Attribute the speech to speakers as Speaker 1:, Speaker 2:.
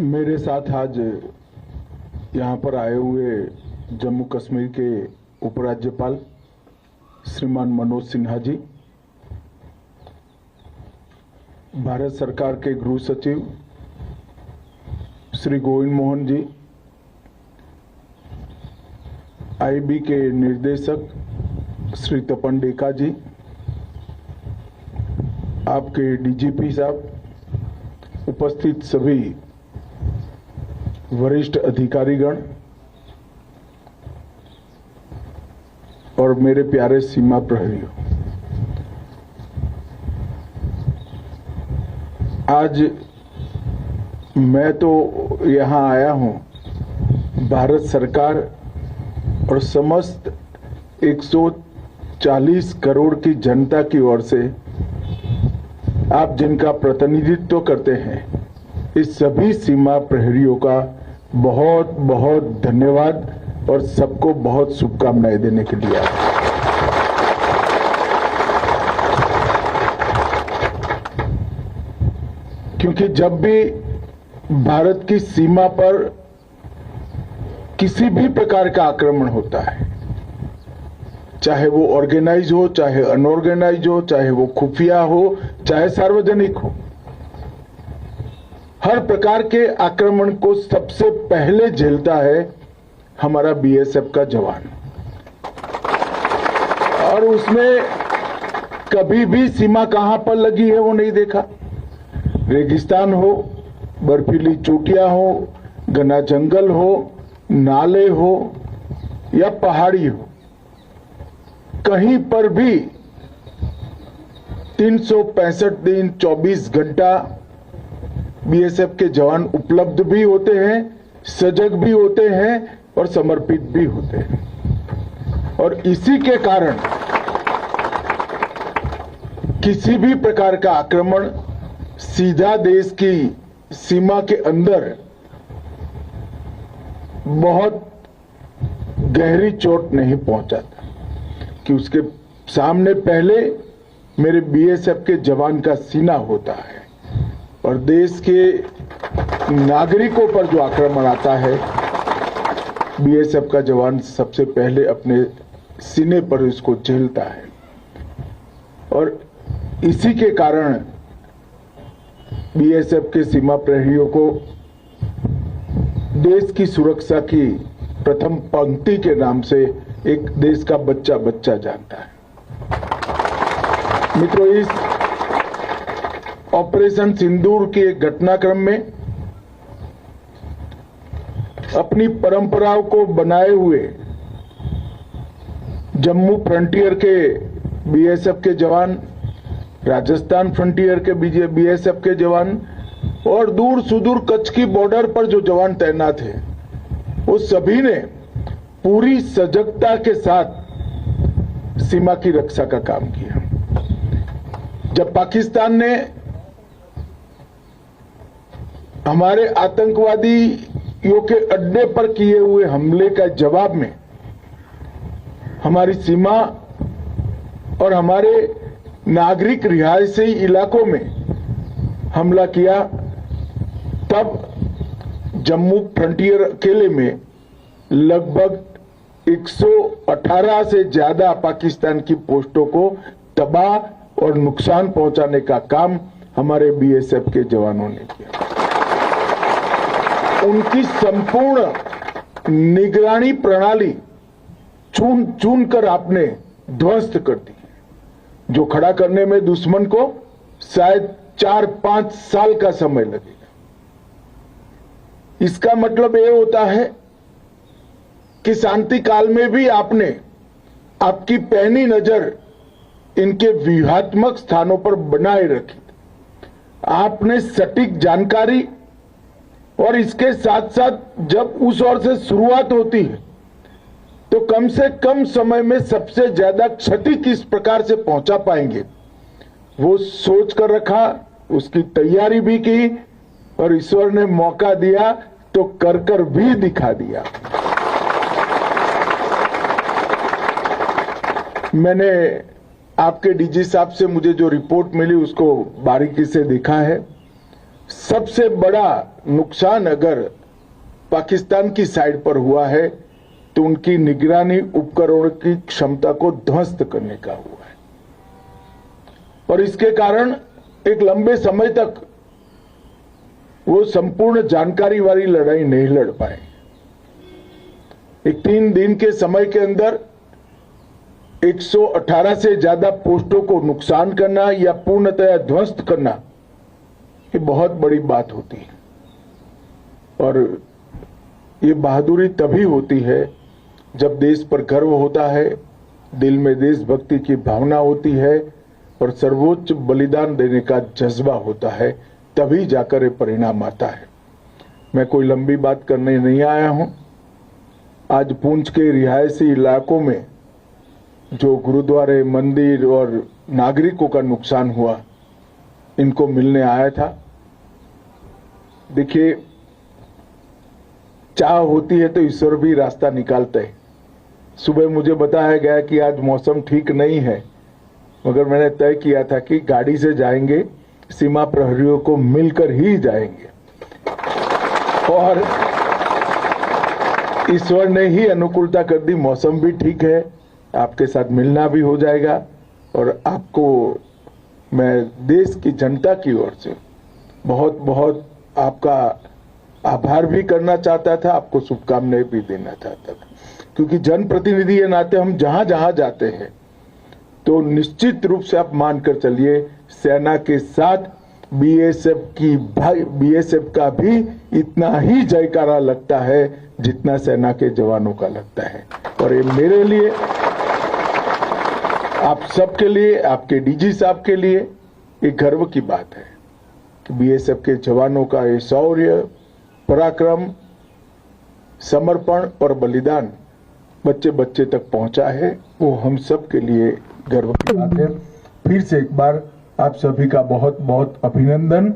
Speaker 1: मेरे साथ आज यहाँ पर आए हुए जम्मू कश्मीर के उपराज्यपाल श्रीमान मनोज सिन्हा जी, भारत सरकार के गृह सचिव श्री गोविंद मोहन जी, आईबी के निर्देशक श्री तपन डेका जी, आपके डीजीपी साहब, उपस्थित सभी वरिष्ठ अधिकारीगण और मेरे प्यारे सीमा प्रहरियों, आज मैं तो यहाँ आया हूँ भारत सरकार और समस्त 140 करोड़ की जनता की ओर से आप जिनका प्रतिनिधित्व करते हैं, इस सभी सीमा प्रहरियों का बहुत बहुत धन्यवाद और सबको बहुत शुभकामनाएं देने के लिए आया। क्योंकि जब भी भारत की सीमा पर किसी भी प्रकार का आक्रमण होता है, चाहे वो ऑर्गेनाइज हो, चाहे अनऑर्गेनाइज हो, चाहे वो खुफिया हो, चाहे सार्वजनिक हो, हर प्रकार के आक्रमण को सबसे पहले झेलता है हमारा बीएसएफ का जवान। और उसमें कभी भी सीमा कहां पर लगी है वो नहीं देखा। रेगिस्तान हो, बर्फीली चोटियां हो, घना जंगल हो, नाले हो या पहाड़ी हो, कहीं पर भी 365 दिन 24 घंटा बीएसएफ के जवान उपलब्ध भी होते हैं, सजग भी होते हैं और समर्पित भी होते हैं। और इसी के कारण किसी भी प्रकार का आक्रमण सीधा देश की सीमा के अंदर बहुत गहरी चोट नहीं पहुंचाता, कि उसके सामने पहले मेरे बीएसएफ के जवान का सीना होता है और देश के नागरिकों पर जो आक्रमण आता है, बीएसएफ का जवान सबसे पहले अपने सीने पर इसको झेलता है। और इसी के कारण बीएसएफ के सीमा प्रहरियों को देश की सुरक्षा की प्रथम पंक्ति के नाम से एक देश का बच्चा बच्चा जानता है। मित्रों, इस ऑपरेशन सिंदूर के घटनाक्रम में अपनी परंपराओं को बनाए हुए जम्मू फ्रंटियर के बीएसएफ के जवान, राजस्थान फ्रंटियर के बीएसएफ के जवान और दूर सुदूर कच्छ की बॉर्डर पर जो जवान तैनात हैं, वो सभी ने पूरी सजगता के साथ सीमा की रक्षा का काम किया। जब पाकिस्तान ने हमारे आतंकवादियों के अड्डे पर किए हुए हमले का जवाब में हमारी सीमा और हमारे नागरिक रिहायशी इलाकों में हमला किया, तब जम्मू फ्रंटियर अकेले में लगभग 118 से ज्यादा पाकिस्तान की पोस्टों को तबाह और नुकसान पहुंचाने का काम हमारे बीएसएफ के जवानों ने किया। उनकी संपूर्ण निगरानी प्रणाली चुन चुन कर आपने ध्वस्त कर दी, जो खड़ा करने में दुश्मन को शायद 4-5 साल का समय लगेगा। इसका मतलब यह होता है कि शांति काल में भी आपने आपकी पैनी नजर इनके व्यूहात्मक स्थानों पर बनाए रखी। आपने सटीक जानकारी और इसके साथ साथ जब उस ओर से शुरुआत होती है तो कम से कम समय में सबसे ज्यादा क्षति किस प्रकार से पहुंचा पाएंगे वो सोच कर रखा, उसकी तैयारी भी की और ईश्वर ने मौका दिया तो कर भी दिखा दिया। मैंने आपके डीजी साहब से मुझे जो रिपोर्ट मिली उसको बारीकी से देखा है। सबसे बड़ा नुकसान अगर पाकिस्तान की साइड पर हुआ है तो उनकी निगरानी उपकरणों की क्षमता को ध्वस्त करने का हुआ है और इसके कारण एक लंबे समय तक वो संपूर्ण जानकारी वाली लड़ाई नहीं लड़ पाए। एक 3 दिन के समय के अंदर 118 से ज्यादा पोस्टों को नुकसान करना या पूर्णतया ध्वस्त करना, ये बहुत बड़ी बात होती है और ये बहादुरी तभी होती है जब देश पर गर्व होता है, दिल में देशभक्ति की भावना होती है और सर्वोच्च बलिदान देने का जज्बा होता है, तभी जाकर ये परिणाम आता है। मैं कोई लंबी बात करने नहीं आया हूं। आज पुंछ के रिहायशी इलाकों में जो गुरुद्वारे, मंदिर और नागरिकों का नुकसान हुआ, इनको मिलने आया था। देखिए, चाह होती है तो ईश्वर भी रास्ता निकालते हैं। सुबह मुझे बताया गया कि आज मौसम ठीक नहीं है, मगर मैंने तय किया था कि गाड़ी से जाएंगे, सीमा प्रहरियों को मिलकर ही जाएंगे और ईश्वर ने ही अनुकूलता कर दी। मौसम भी ठीक है, आपके साथ मिलना भी हो जाएगा और आपको मैं देश की जनता की ओर से बहुत बहुत आपका आभार भी करना चाहता था, आपको शुभकामनाएं भी देना चाहता था, क्योंकि जनप्रतिनिधि के नाते हम जहां जहां जाते हैं तो निश्चित रूप से आप मानकर चलिए, सेना के साथ बीएसएफ का भी इतना ही जयकारा लगता है जितना सेना के जवानों का लगता है। और ये मेरे लिए, आप सबके लिए, आपके डीजी साहब के लिए एक गर्व की बात है कि बीएसएफ के जवानों का ये शौर्य, पराक्रम, समर्पण और बलिदान बच्चे बच्चे तक पहुंचा है। वो हम सब के लिए गर्व की बात है। फिर से एक बार आप सभी का बहुत बहुत अभिनंदन।